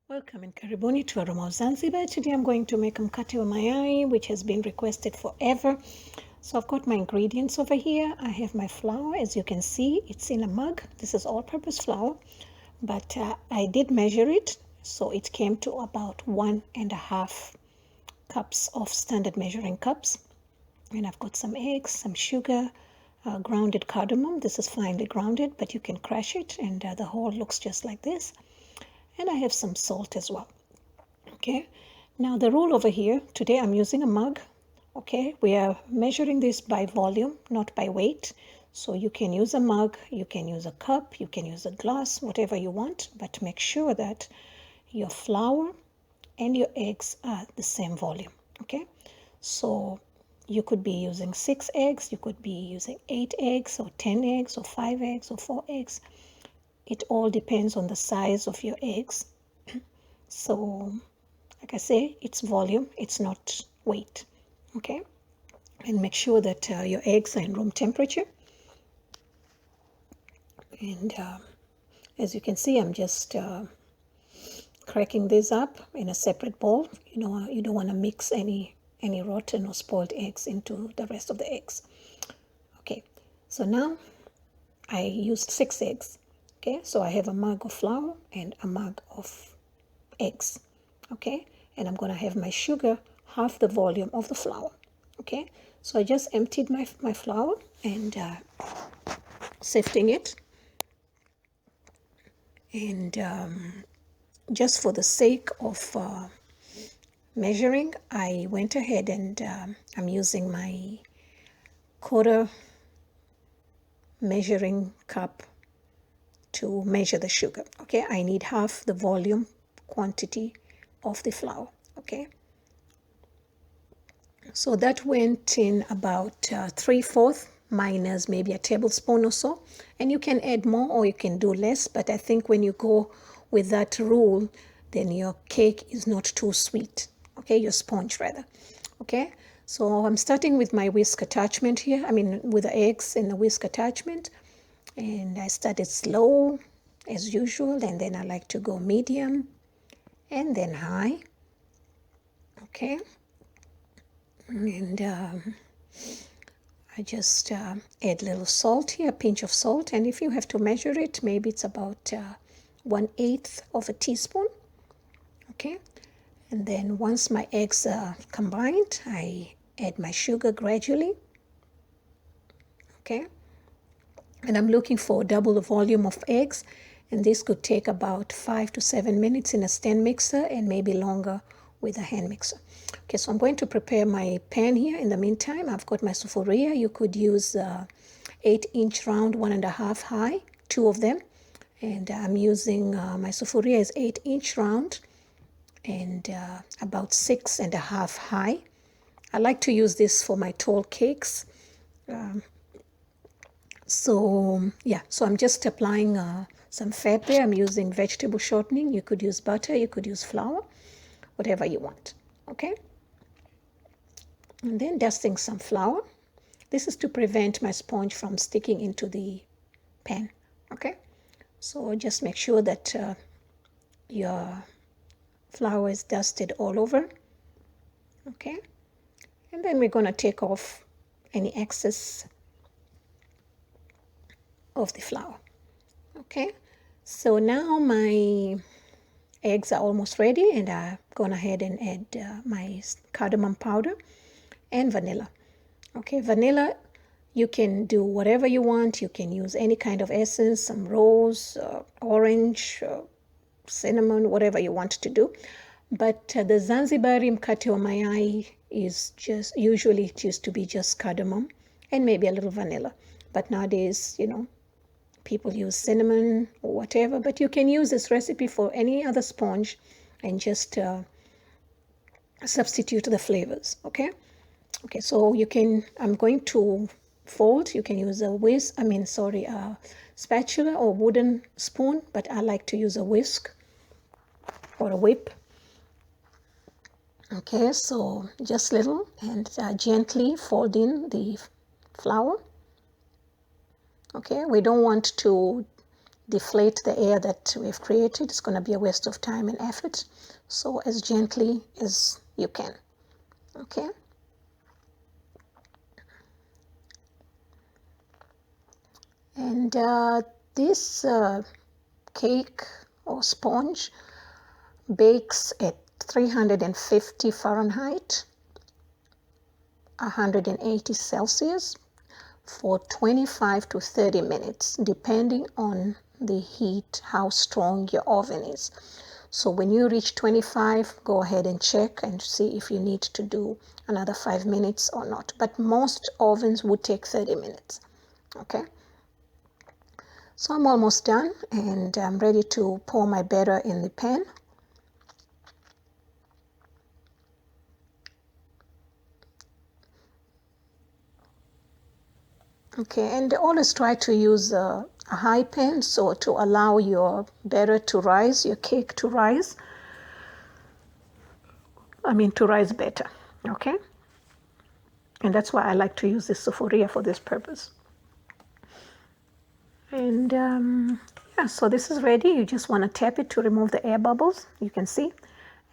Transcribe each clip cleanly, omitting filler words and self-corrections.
Welcome in Karibuni to Aroma of Zanzibar. Today I'm going to make Mkate wa Mayai, which has been requested forever. So I've got my ingredients over here. I have my flour. As you can see, it's in a mug. This is all-purpose flour, but I did measure it. So it came to about 1.5 cups of standard measuring cups. And I've got some eggs, some sugar, grounded cardamom. This is finely grounded, but you can crush it, and the whole looks just like this. And I have some salt as well. Okay, now the rule over here, today I'm using a mug. Okay, we are measuring this by volume, not by weight. So you can use a mug, you can use a cup, you can use a glass, whatever you want, but make sure that your flour and your eggs are the same volume. Okay, so you could be using 6 eggs, you could be using 8 eggs, or 10 eggs, or 5 eggs, or 4 eggs. It all depends on the size of your eggs. So like I say, it's volume, it's not weight. Okay, and make sure that your eggs are in room temperature. And as you can see, I'm just cracking this up in a separate bowl. You don't want to mix any rotten or spoiled eggs into the rest of the eggs. Okay, so now I used 6 eggs. Okay, so I have a mug of flour and a mug of eggs. Okay, and I'm going to have my sugar half the volume of the flour. Okay, so I just emptied my flour and sifting it. And just for the sake of measuring, I went ahead and I'm using my quarter measuring cup to measure the sugar. Okay, I need half the volume quantity of the flour. Okay, so that went in about 3/4 minus maybe a tablespoon or so. And you can add more or you can do less, but I think when you go with that rule, then your cake is not too sweet. Okay, your sponge rather. Okay, so I'm starting with my whisk attachment here. I mean, with the eggs and the whisk attachment. And I started slow as usual, and then I like to go medium and then high. Okay, and I just add a little salt here, a pinch of salt, and if you have to measure it, maybe it's about 1/8 of a teaspoon. Okay, and then once my eggs are combined, I add my sugar gradually. Okay, and I'm looking for double the volume of eggs, and this could take about 5 to 7 minutes in a stand mixer and maybe longer with a hand mixer. Okay, so I'm going to prepare my pan here. In the meantime, I've got my sufuria. You could use 8-inch round, 1.5 high, 2 of them. And I'm using my sufuria is 8-inch round and about 6.5 high. I like to use this for my tall cakes. So I'm just applying some fat there. I'm using vegetable shortening. You could use butter, you could use flour, whatever you want. Okay, and then dusting some flour. This is to prevent my sponge from sticking into the pan. Okay, so just make sure that your flour is dusted all over. Okay, and then we're going to take off any excess of the flour. Okay, so now my eggs are almost ready, and I've gone ahead and add my cardamom powder and vanilla. Okay, vanilla, you can do whatever you want. You can use any kind of essence, some rose, orange, cinnamon, whatever you want to do. But the Zanzibari Mkate wa Mayai is just, usually it used to be just cardamom and maybe a little vanilla. But nowadays, people use cinnamon or whatever, but you can use this recipe for any other sponge and just substitute the flavors. Okay, so I'm going to fold. You can use a spatula or wooden spoon, but I like to use a whisk or a whip. Okay, so just little and gently fold in the flour. Okay, we don't want to deflate the air that we've created. It's going to be a waste of time and effort. So as gently as you can. Okay. And this cake or sponge bakes at 350 Fahrenheit, 180 Celsius for 25 to 30 minutes, depending on the heat, how strong your oven is. So when you reach 25, go ahead and check and see if you need to do another 5 minutes or not. But most ovens would take 30 minutes. Okay. So I'm almost done, and I'm ready to pour my batter in the pan. Okay, and always try to use a high pan so to allow your batter to rise, your cake to rise. To rise better. Okay, and that's why I like to use this sophoria for this purpose. And yeah, so this is ready. You just want to tap it to remove the air bubbles. You can see.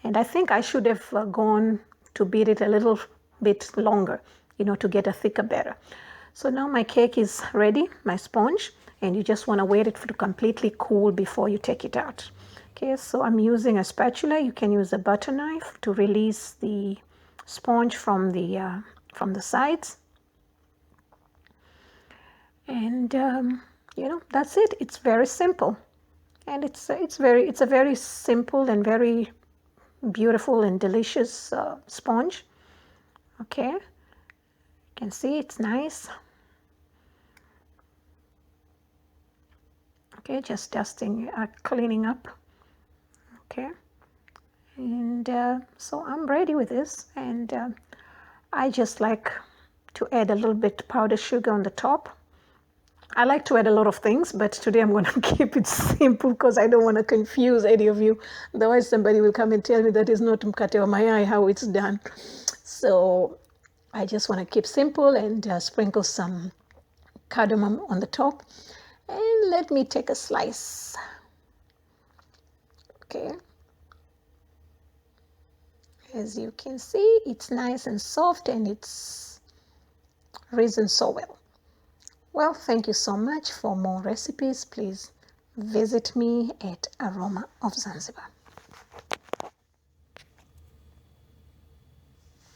And I think I should have gone to beat it a little bit longer, to get a thicker batter. So now my cake is ready, my sponge, and you just want to wait it to completely cool before you take it out. Okay, so I'm using a spatula. You can use a butter knife to release the sponge from the sides. And that's it. It's very simple, and it's a very simple and very beautiful and delicious sponge. Okay, you can see it's nice. Okay, just dusting, cleaning up. Okay, and so I'm ready with this, and I just like to add a little bit powdered sugar on the top. I like to add a lot of things, but today I'm going to keep it simple because I don't want to confuse any of you. Otherwise, somebody will come and tell me that is not Mkate wa Mayai, how it's done. So I just want to keep simple and sprinkle some cardamom on the top. And let me take a slice. Okay. As you can see, it's nice and soft, and it's risen so well. Well, thank you so much. For more recipes, please visit me at Aroma of Zanzibar.